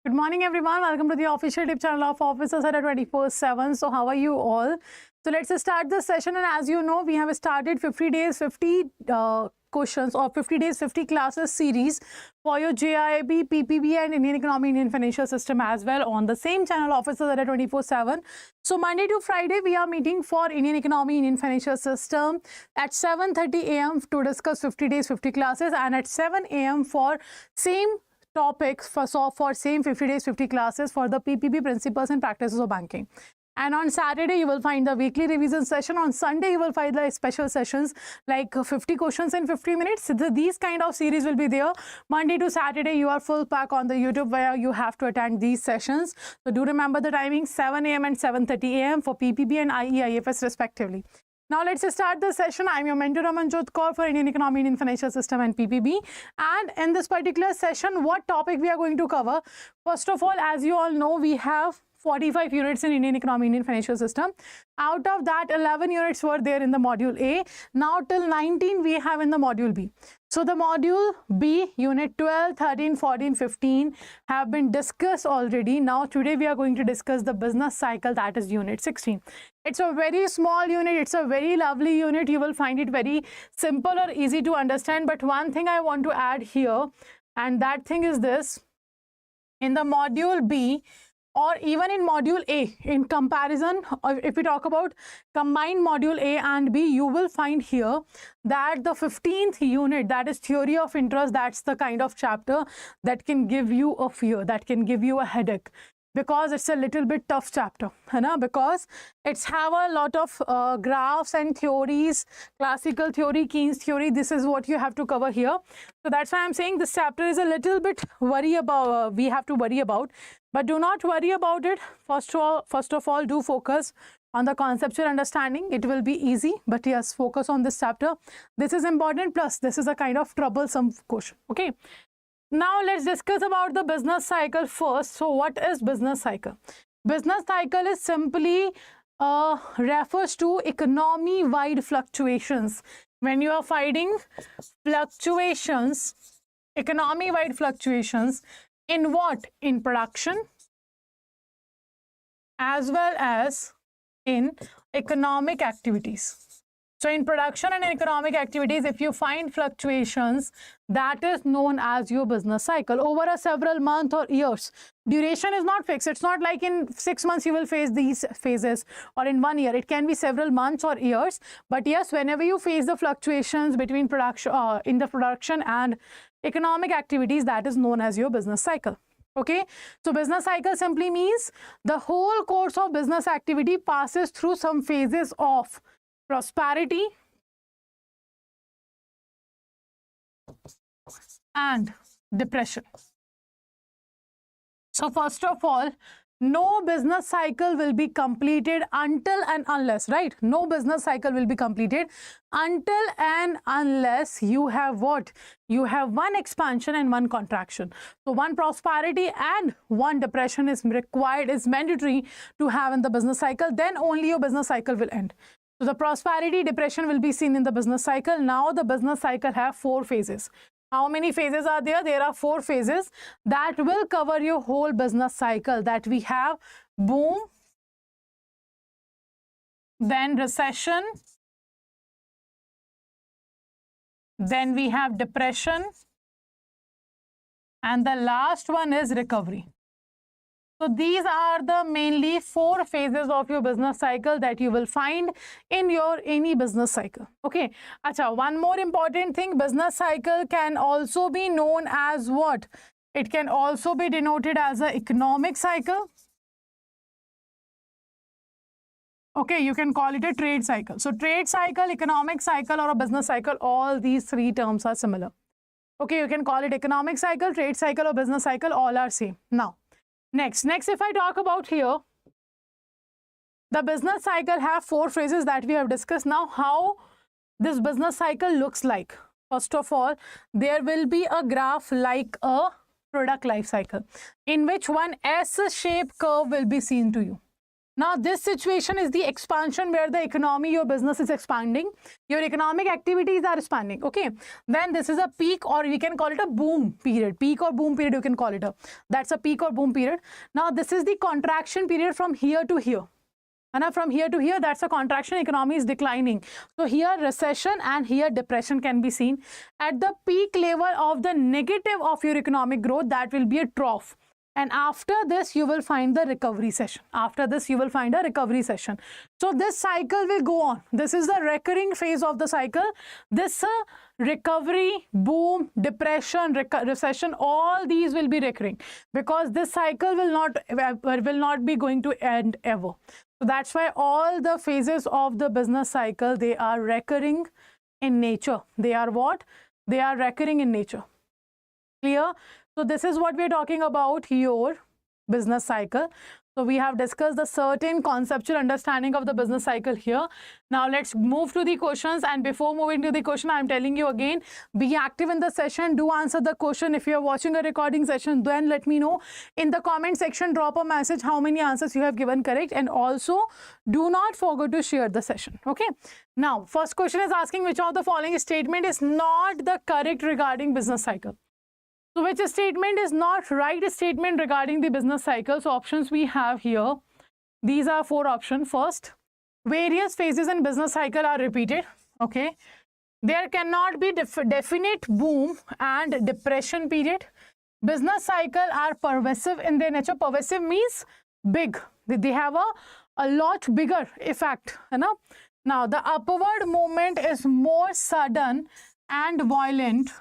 Good morning, everyone. Welcome to the official YouTube channel of Officers Adda 24/7. So, how are you all? So, let's start this session. And as you know, we have started 50 days, 50 questions or 50 days, 50 classes series for your JAIIB, PPB and Indian Economy, Indian Financial System as well on the same channel, Officers Adda 24/7. So, Monday to Friday, we are meeting for Indian Economy, Indian Financial System at 7:30 a.m. to discuss 50 days, 50 classes, and at 7 a.m. for same topics for same 50 days 50 classes for the PPB principles and practices of banking. And on Saturday you will find the weekly revision session. On Sunday you will find the special sessions like 50 questions in 50 minutes. So these kind of series will be there. Monday to Saturday you are full pack on the YouTube where you have to attend these sessions. So do remember the timing, 7 a.m. and 7:30 a.m. for PPB and IFS respectively. Now let's start the session. I'm your mentor Amanjot Kaur for Indian Economy, Indian Financial System and PPB. And in this particular session, what topic we are going to cover? First of all, as you all know, we have 45 units in Indian Economy, Indian Financial System. Out of that, 11 units were there in the module A. Now till 19 we have in the module B. So the module B, unit 12, 13, 14, 15 have been discussed already. Now today we are going to discuss the business cycle, that is unit 16. It's a very small unit. It's a very lovely unit. You will find it very simple or easy to understand. But one thing I want to add here, and that thing is this. In the module B, or even in module A, in comparison, or if we talk about combined module A and B, you will find here that the 15th unit, that is theory of interest, that's the kind of chapter that can give you a fear, that can give you a headache, because it's a little bit tough chapter, because it's have a lot of graphs and theories, classical theory, Keynes theory. This is what you have to cover here. So that's why I'm saying this chapter is a little bit we have to worry about. But do not worry about it. First of all, do focus on the conceptual understanding. It will be easy, but yes, focus on this chapter. This is important. Plus, this is a kind of troublesome question. Okay. Now, let's discuss about the business cycle first. So, what is business cycle? Business cycle is simply refers to economy-wide fluctuations. When you are finding fluctuations, economy-wide fluctuations, in what? In production as well as in economic activities. So in production and economic activities, if you find fluctuations, that is known as your business cycle over a several months or years. Duration is not fixed. It's not like in 6 months you will face these phases, or in 1 year. It can be several months or years. But yes, whenever you face the fluctuations between production, in the production and economic activities, that is known as your business cycle. Okay, so business cycle simply means the whole course of business activity passes through some phases of prosperity and depression. So first of all, no business cycle will be completed until and unless, right? No business cycle will be completed until and unless you have what? You have one expansion and one contraction. So one prosperity and one depression is required, is mandatory to have in the business cycle. Then only your business cycle will end. So the prosperity, depression will be seen in the business cycle. Now the business cycle have 4 phases. How many phases are there? There are 4 phases that will cover your whole business cycle. That we have boom, then recession, then we have depression, and the last one is recovery. So these are the mainly 4 phases of your business cycle that you will find in your any business cycle. Okay. Acha, one more important thing, business cycle can also be known as what? It can also be denoted as an economic cycle. Okay, you can call it a trade cycle. So trade cycle, economic cycle, or a business cycle, all these 3 terms are similar. Okay, you can call it economic cycle, trade cycle, or business cycle, all are same. Now, Next, if I talk about here, the business cycle have 4 phases that we have discussed. Now, how this business cycle looks like? First of all, there will be a graph like a product life cycle, in which one S-shaped curve will be seen to you. Now, this situation is the expansion where the economy, your business is expanding. Your economic activities are expanding. Okay. Then this is a peak, or we can call it a boom period. Peak or boom period, you can call it a. That's a peak or boom period. Now, this is the contraction period from here to here. And from here to here, that's a contraction. Economy is declining. So here recession and here depression can be seen. At the peak level of the negative of your economic growth, that will be a trough. And after this, you will find the recovery session. After this, you will find a recovery session. So this cycle will go on. This is the recurring phase of the cycle. This recovery, boom, depression, recession, all these will be recurring, because this cycle will not be going to end ever. So that's why all the phases of the business cycle, they are recurring in nature. They are what? They are recurring in nature. Clear? So this is what we're talking about, your business cycle. So we have discussed the certain conceptual understanding of the business cycle here. Now let's move to the questions. And before moving to the question, I'm telling you again, be active in the session. Do answer the question. If you're watching a recording session, then let me know in the comment section. Drop a message how many answers you have given correct. And also do not forget to share the session. Okay. Now, first question is asking which of the following statement is not the correct regarding business cycle. So which statement is not right statement regarding the business cycle? So options we have here. These are 4 options. First, various phases in business cycle are repeated. Okay. There cannot be definite boom and depression period. Business cycle are pervasive in their nature. Pervasive means big. They have a lot bigger effect. You know? Now, the upward movement is more sudden and violent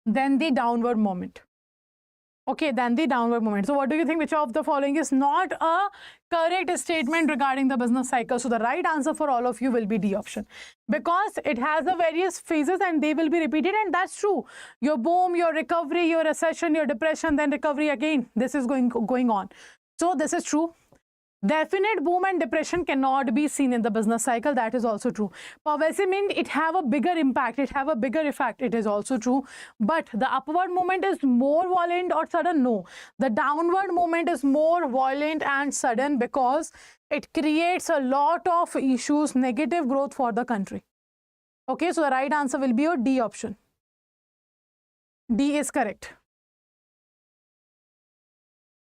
than the downward movement. Okay, than the downward movement. So what do you think? Which of the following is not a correct statement regarding the business cycle? So the right answer for all of you will be D option, because it has the various phases and they will be repeated, and that's true. Your boom, your recovery, your recession, your depression, then recovery again. This is going on. So this is true. Definite boom and depression cannot be seen in the business cycle. That is also true. Pervasive means it have a bigger impact. It have a bigger effect. It is also true. But the upward movement is more violent or sudden? No. The downward movement is more violent and sudden because it creates a lot of issues, negative growth for the country. Okay, so the right answer will be your D option. D is correct.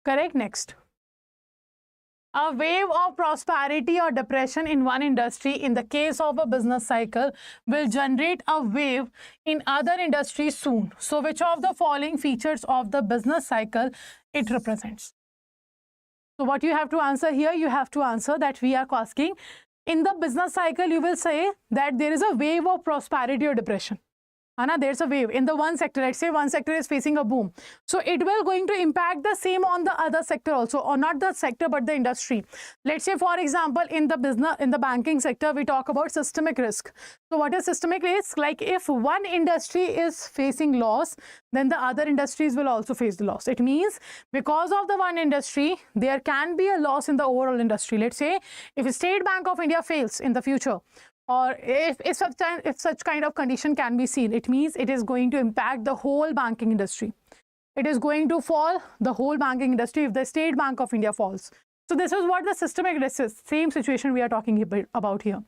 Correct. Next. A wave of prosperity or depression in one industry in the case of a business cycle will generate a wave in other industries soon. So which of the following features of the business cycle it represents? So what you have to answer here, you have to answer that we are asking in the business cycle, you will say that there is a wave of prosperity or depression. Anna, there's a wave in the one sector. Let's say one sector is facing a boom. So it will going to impact the same on the other sector also, or not the sector, but the industry. Let's say, for example, in the business, in the banking sector, we talk about systemic risk. So what is systemic risk? Like if one industry is facing loss, then the other industries will also face the loss. It means because of the one industry, there can be a loss in the overall industry. Let's say if State Bank of India fails in the future, or if such kind of condition can be seen, it means it is going to impact the whole banking industry. It is going to fall the whole banking industry if the State Bank of India falls. So this is what the systemic risk is. Same situation we are talking about here.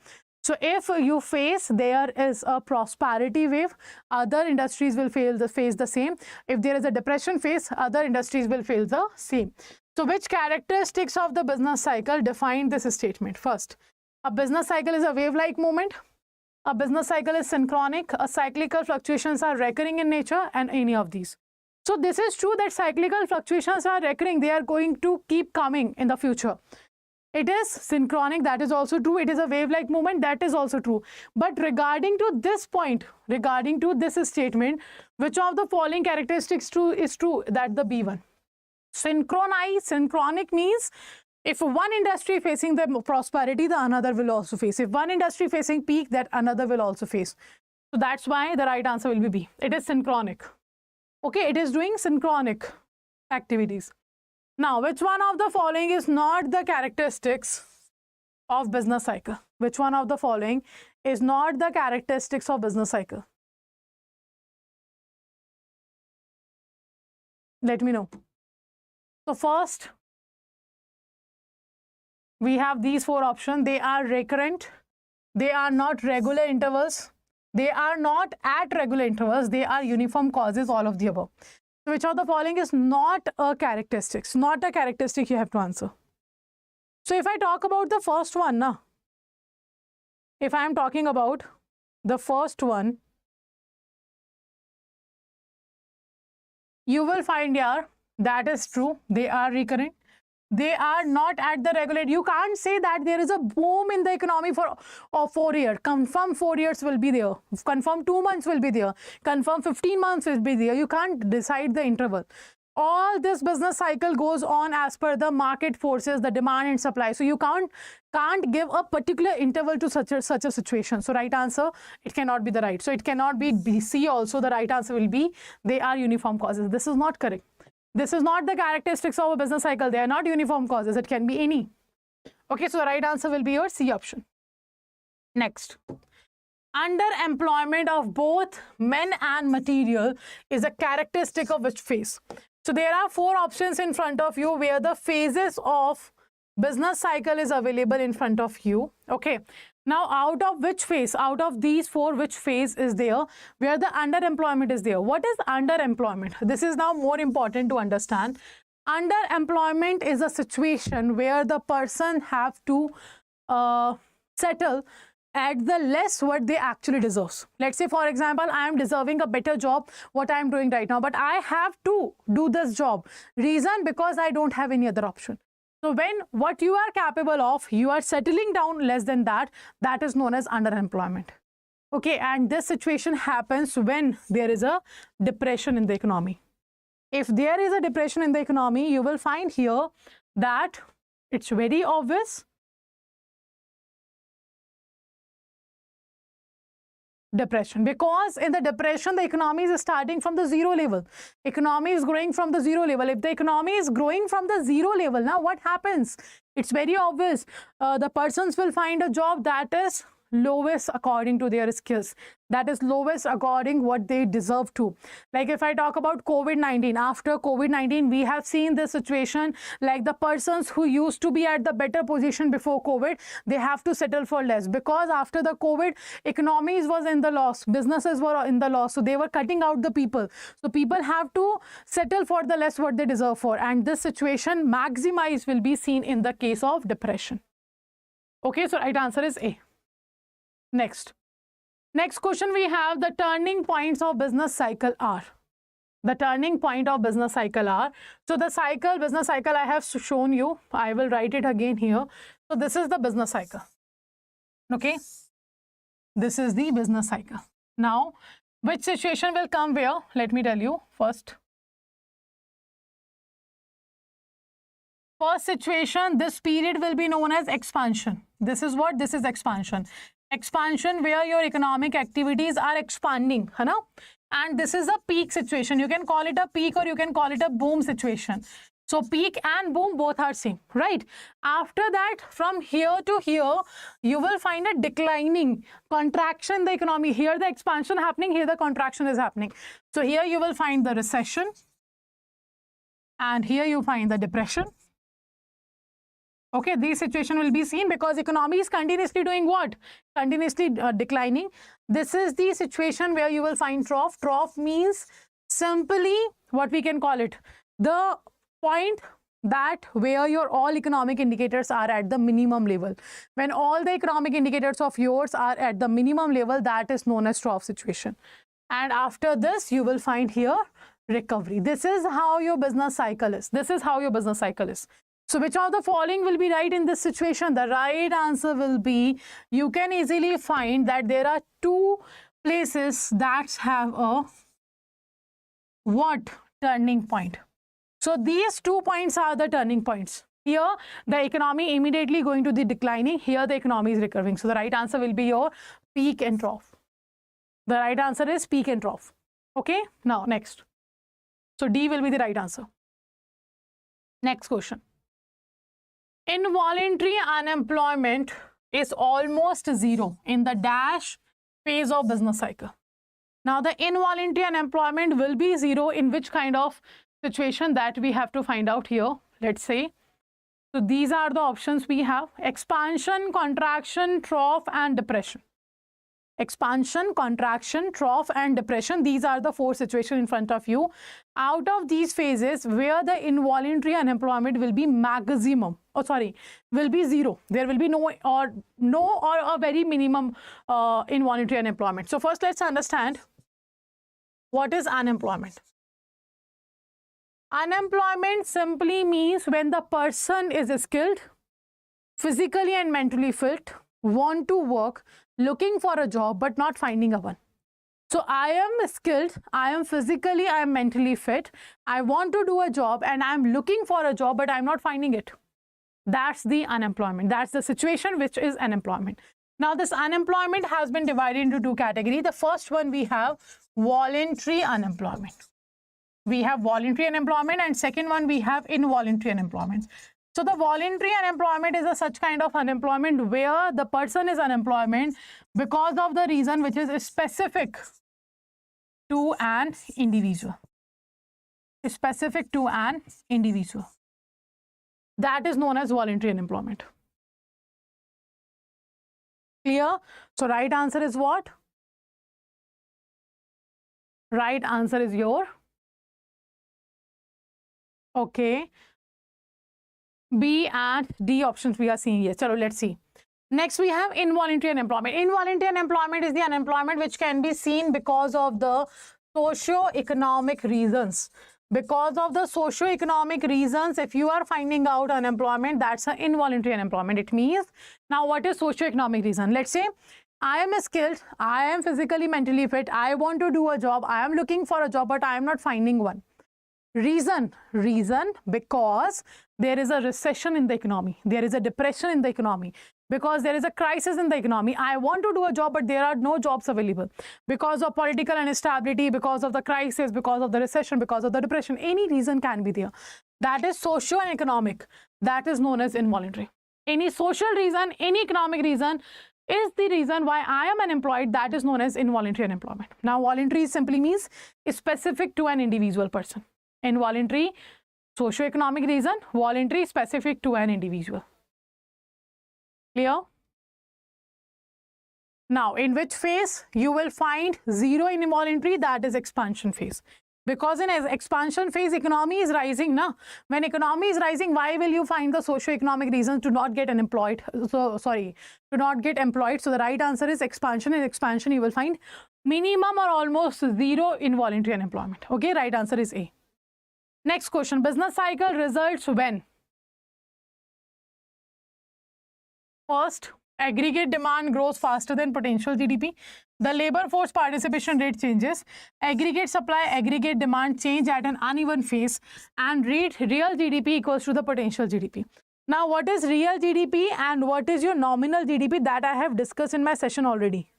So if you face, there is a prosperity wave, other industries will face the same. If there is a depression phase, other industries will face the same. So which characteristics of the business cycle define this statement? First, a business cycle is a wave-like movement. A business cycle is synchronic. A cyclical fluctuations are recurring in nature, and any of these. So this is true that cyclical fluctuations are recurring. They are going to keep coming in the future. It is synchronic. That is also true. It is a wave-like movement. That is also true. But regarding to this point, regarding to this statement, which of the following characteristics is true? That the B1. Synchronic means if one industry facing the prosperity, the another will also face. If one industry facing peak, that another will also face. So that's why the right answer will be B. It is synchronic. Okay, it is doing synchronic activities. Now, which one of the following is not the characteristics of business cycle? Which one of the following is not the characteristics of business cycle? Let me know. So first, we have these 4 options. They are recurrent, they are not regular intervals, they are not at regular intervals, they are uniform causes, all of the above. So which of the following is not a characteristic? Not a characteristic you have to answer. So if I talk about the first one, na, if I am talking about the first one, you will find here that is true. They are recurrent. They are not at the regular. You can't say that there is a boom in the economy for 4 years. Confirm 4 years will be there. Confirm 2 months will be there. Confirm 15 months will be there. You can't decide the interval. All this business cycle goes on as per the market forces, the demand and supply. So you can't give a particular interval to such a situation. So right answer, it cannot be the right. So it cannot be BC also. The right answer will be they are uniform causes. This is not correct. This is not the characteristics of a business cycle. They are not uniform causes. It can be any. Okay, so the right answer will be your C option. Next. Underemployment of both men and material is a characteristic of which phase? So there are 4 options in front of you where the phases of business cycle is available in front of you. Okay. Now, out of which phase, out of these 4, which phase is there where the underemployment is there? What is underemployment? This is now more important to understand. Underemployment is a situation where the person have to settle at the less what they actually deserve. Let's say, for example, I am deserving a better job, what I am doing right now, but I have to do this job. Reason, because I don't have any other option. So when what you are capable of, you are settling down less than that, that is known as underemployment. Okay, and this situation happens when there is a depression in the economy. If there is a depression in the economy, you will find here that it's very obvious. Depression, because in the depression the economy is starting from the 0 level. Economy is growing from the 0 level. If the economy is growing from the 0 level, now what happens? It's very obvious. The persons will find a job that is lowest according to their skills, that is lowest according what they deserve to. Like if I talk about COVID-19, after COVID-19 we have seen this situation, like the persons who used to be at the better position before COVID, they have to settle for less, because after the COVID, economies was in the loss, businesses were in the loss, so they were cutting out the people. So people have to settle for the less what they deserve for, and this situation maximized will be seen in the case of depression. Okay, so right answer is A. Next question we have, the turning points of business cycle are. The turning point of business cycle are. So the cycle, business cycle I have shown you. I will write it again here. So this is the business cycle. Okay. This is the business cycle. Now, which situation will come where? Let me tell you first. First situation, this period will be known as expansion. This is what? This is expansion. Expansion where your economic activities are expanding, है ना? And this is a peak situation. You can call it a peak or you can call it a boom situation. So peak and boom both are same, right? After that, from here to here, you will find a declining contraction in the economy. Here the expansion happening, here the contraction is happening. So here you will find the recession, and here you find the depression. Okay, this situation will be seen because economy is continuously doing what? Continuously declining. This is the situation where you will find trough. Trough means simply what we can call it, the point that where your all economic indicators are at the minimum level. When all the economic indicators of yours are at the minimum level, that is known as trough situation. And after this, you will find here recovery. This is how your business cycle is. This is how your business cycle is. So which of the following will be right in this situation? The right answer will be, you can easily find that there are 2 places that have a what? Turning point. So these 2 points are the turning points. Here the economy immediately going to the declining. Here the economy is recovering. So the right answer will be your peak and trough. The right answer is peak and trough. Okay. Now next. So D will be the right answer. Next question. Involuntary unemployment is almost 0 in the dash phase of business cycle. Now the involuntary unemployment will be 0 in which kind of situation, that we have to find out here. Let's say So these are the options we have: expansion, contraction, trough, and depression. Expansion, contraction, trough, and depression. These are the four situations in front of you. Out of these phases, where the involuntary unemployment will be maximum, will be zero. There will be no or a very minimum involuntary unemployment. So first, let's understand what is unemployment. Unemployment simply means when the person is skilled, physically and mentally fit, want to work, looking for a job but not finding a one. So I am skilled, I am physically, I am mentally fit, I want to do a job and I am looking for a job but I am not finding it. That's the unemployment. That's the situation which is unemployment. Now this unemployment has been divided into two categories. The first one, we have voluntary unemployment. We have voluntary unemployment, and second one, we have involuntary unemployment. So the voluntary unemployment is a such kind of unemployment where the person is unemployed because of the reason which is specific to an individual. Specific to an individual. That is known as voluntary unemployment. Clear? So right answer is what? Right answer is your okay. B and D options we are seeing here. So let's see. Next we have involuntary unemployment. Involuntary unemployment is the unemployment which can be seen because of the socio-economic reasons. Because of the socio-economic reasons, if you are finding out unemployment, that's an involuntary unemployment. It means, now what is socio-economic reason? Let's say I am skilled, I am physically, mentally fit, I want to do a job, I am looking for a job, but I am not finding one. Reason because there is a recession in the economy, there is a depression in the economy, because there is a crisis in the economy. I want to do a job but there are no jobs available because of political instability, because of the crisis, because of the recession, because of the depression. Any reason can be there. That is socio and economic. That is known as involuntary. Any social reason, any economic reason is the reason why I am unemployed. That is known as involuntary unemployment. Now voluntary simply means specific to an individual person. Involuntary, socio-economic reason. Voluntary, specific to an individual. Clear? Now, in which phase you will find zero in involuntary? That is expansion phase. Because in expansion phase, economy is rising. Now, when economy is rising, why will you find the socio-economic reasons to not get unemployed? To not get employed. So the right answer is expansion. In expansion, you will find minimum or almost zero involuntary unemployment. Okay, right answer is A. Next question, business cycle results when? First, aggregate demand grows faster than potential GDP. The labor force participation rate changes. Aggregate supply, aggregate demand change at an uneven phase, and real GDP equals to the potential GDP. Now, what is real GDP and what is your nominal GDP? That I have discussed in my session already.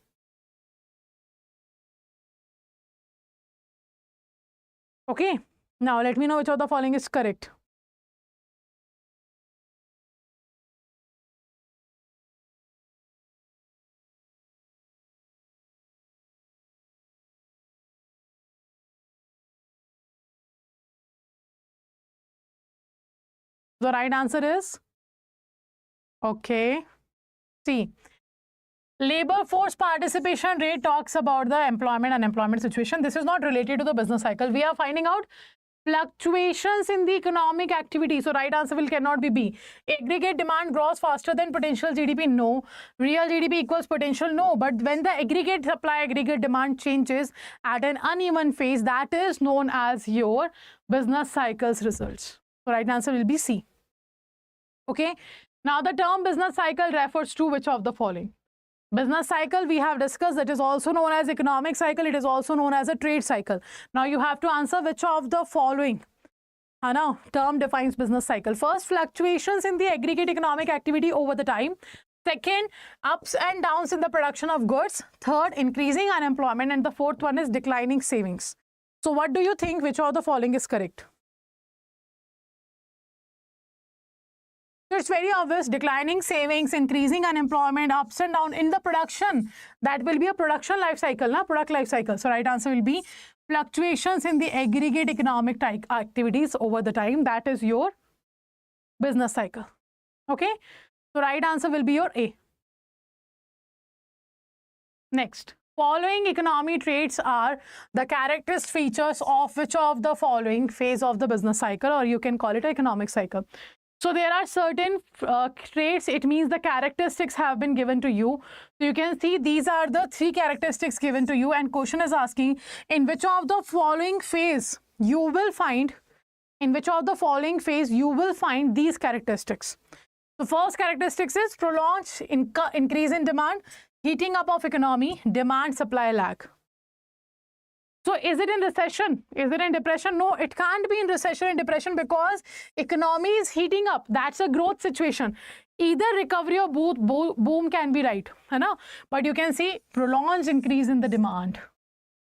Okay. Now, let me know which of the following is correct. The right answer is okay. See, labor force participation rate talks about the employment unemployment situation. This is not related to the business cycle. We are finding out fluctuations in the economic activity. So right answer cannot be B. Aggregate demand grows faster than potential GDP. No. Real GDP equals potential. No. But when the aggregate supply, aggregate demand changes at an uneven phase, that is known as your business cycles results. So right answer will be C. Okay. Now the term business cycle refers to which of the following? Business cycle we have discussed, that is also known as economic cycle. It is also known as a trade cycle. Now you have to answer which of the following term defines business cycle. First, fluctuations in the aggregate economic activity over the time. Second, ups and downs in the production of goods. Third, increasing unemployment. And the fourth one is declining savings. So what do you think, which of the following is correct? So it's very obvious, declining savings, increasing unemployment, ups and downs in the production. That will be a production life cycle, product life cycle. So right answer will be fluctuations in the aggregate economic activities over the time. That is your business cycle. Okay, so right answer will be your A. Next, following economy traits are the characteristic features of which of the following phase of the business cycle, or you can call it economic cycle. So there are certain traits, it means the characteristics have been given to you. So you can see these are the 3 characteristics given to you, and question is asking in which of the following phase you will find, these characteristics. The first characteristics is prolonged increase in demand, heating up of economy, demand supply lag. So is it in recession? Is it in depression? No, it can't be in recession and depression because economy is heating up. That's a growth situation. Either recovery or boom can be right. But you can see prolonged increase in the demand.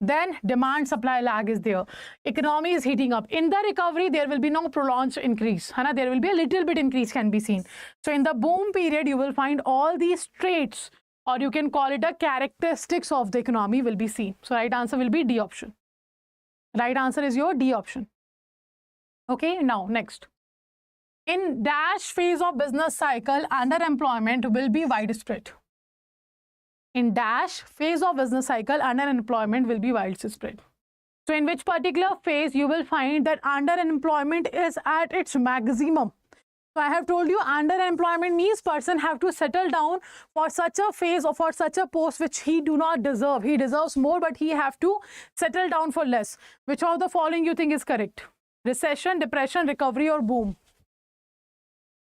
Then demand supply lag is there. Economy is heating up. In the recovery, there will be no prolonged increase. There will be a little bit increase can be seen. So in the boom period, you will find all these traits, or you can call it a characteristics of the economy will be seen. So right answer will be D option. Right answer is your D option. Okay, now next. In dash phase of business cycle, underemployment will be widespread. In dash phase of business cycle, underemployment will be widespread. So in which particular phase you will find that underemployment is at its maximum. So I have told you underemployment means person have to settle down for such a phase or for such a post which he do not deserve. He deserves more, but he have to settle down for less. Which of the following you think is correct? Recession, depression, recovery, or boom?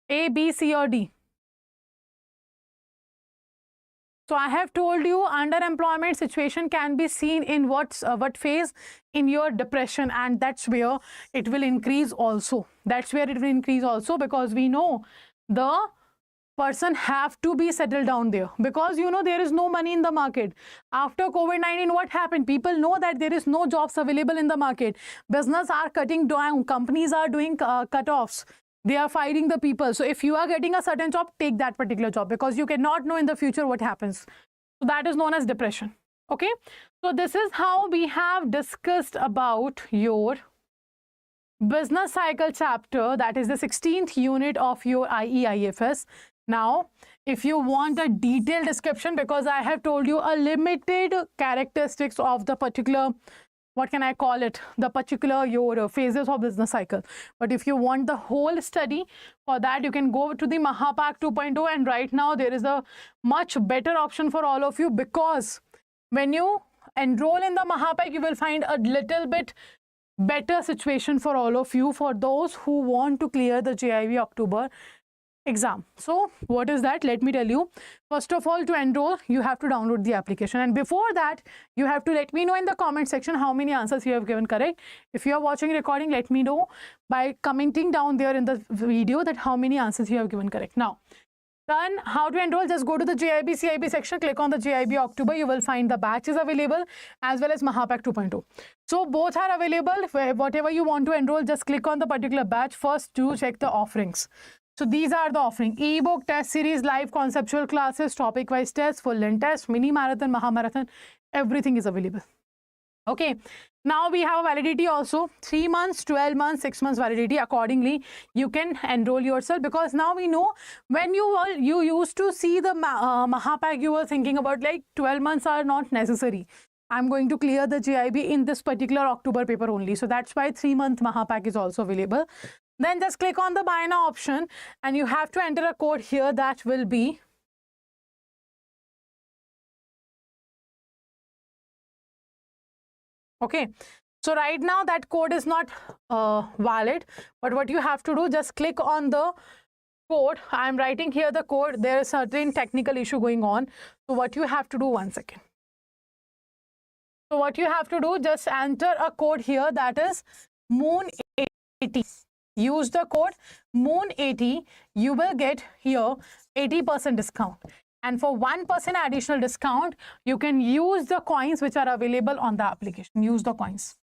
A, B, C, or D? So I have told you underemployment situation can be seen in what phase? In your depression, and that's where it will increase also. That's where it will increase also, because we know the person have to be settled down there, because there is no money in the market. After COVID-19, what happened? People know that there is no jobs available in the market. Business are cutting down. Companies are doing cutoffs. They are firing the people. So if you are getting a certain job, take that particular job, because you cannot know in the future what happens. So that is known as depression. Okay. So this is how we have discussed about your business cycle chapter. That is the 16th unit of your IFS. Now, if you want a detailed description, because I have told you a limited characteristics of the particular, what can I call it, the particular your phases of business cycle. But if you want the whole study, for that you can go to the Mahapak 2.0, and right now there is a much better option for all of you, because when you enroll in the Mahapak, you will find a little bit better situation for all of you, for those who want to clear the JAIIB October exam. So what is that? Let me tell you. First of all, to enroll, you have to download the application, and before that you have to let me know in the comment section how many answers you have given correct. If you are watching recording, let me know by commenting down there in the video that how many answers you have given correct. Now then, how to enroll? Just go to the JAIIB CIB section, click on the JAIIB October. You will find the batches available as well as Mahapak 2.0. So both are available. Whatever you want to enroll, just click on the particular batch. First, do check the offerings. So these are the offering: ebook, test series, live conceptual classes, topic wise tests, full length test, mini marathon, Mahamarathon, everything is available. Okay, now we have a validity also, 3 months, 12 months, 6 months validity. Accordingly, you can enroll yourself, because now we know when you used to see the Mahapak, you were thinking about like 12 months are not necessary. I'm going to clear the JAIIB in this particular October paper only. So that's why 3-month Mahapak is also available. Then just click on the buy now option, and you have to enter a code here that will be okay. So right now that code is not valid, but what you have to do, just click on the code. I'm writing here the code. There is a certain technical issue going on. So what you have to do, one second. So what you have to do, just enter a code here that is Moon80. Use the code Moon80. You will get here 80% discount. And for 1% additional discount, you can use the coins which are available on the application. Use the coins.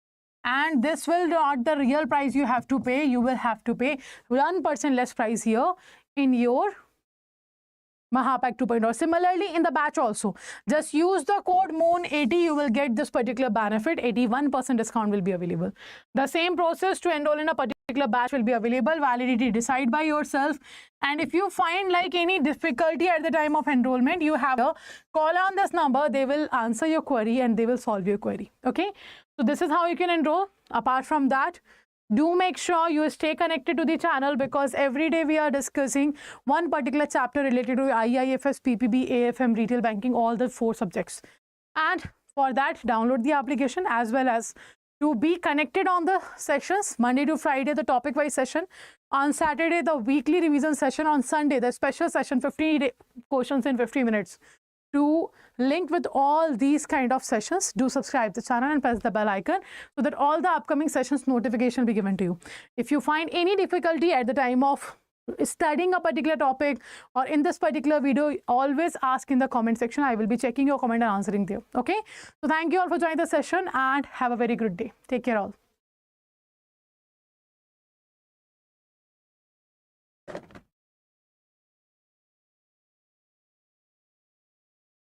And this will not the real price you have to pay. You will have to pay 1% less price here in your Mahapack 2.0. Similarly, in the batch also, just use the code MOON80, you will get this particular benefit. 81% discount will be available. The same process to enroll in a particular batch will be available. Validity decide by yourself. And if you find like any difficulty at the time of enrollment, you have to call on this number. They will answer your query and they will solve your query. Okay. So this is how you can enroll. Apart from that, do make sure you stay connected to the channel, because every day we are discussing one particular chapter related to IFS, PPB, AFM, retail banking, all the 4 subjects. And for that, download the application, as well as to be connected on the sessions. Monday to Friday, the topic wise session. On Saturday, the weekly revision session. On Sunday, the special session, 50 questions in 50 minutes. To link with all these kind of sessions, do subscribe to the channel and press the bell icon so that all the upcoming sessions notification will be given to you. If you find any difficulty at the time of studying a particular topic or in this particular video, always ask in the comment section. I will be checking your comment and answering there. Okay. So thank you all for joining the session and have a very good day. Take care all.